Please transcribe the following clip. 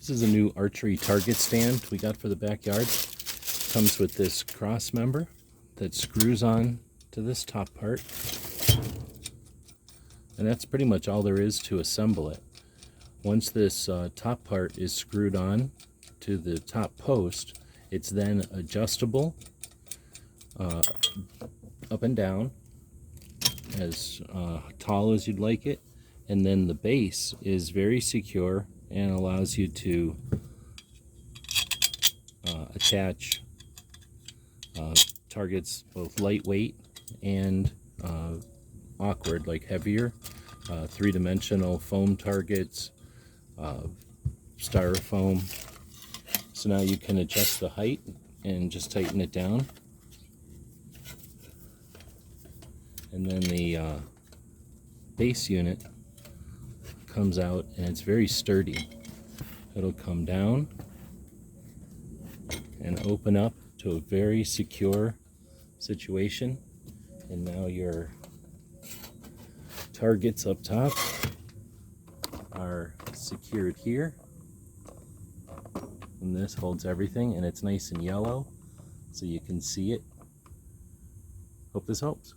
This is a new archery target stand we got for the backyard. Comes with this cross member that screws on to this top part. And that's pretty much all there is to assemble it. Once this top part is screwed on to the top post, it's then adjustable up and down as tall as you'd like it. And then the base is very secure and allows you to attach targets both lightweight and awkward, like heavier, three-dimensional foam targets, styrofoam. So now you can adjust the height and just tighten it down. And then the base unit comes out and it's very sturdy. It'll come down and open up to a very secure situation. And now your targets up top are secured here. And this holds everything, and it's nice and yellow so you can see it. Hope this helps.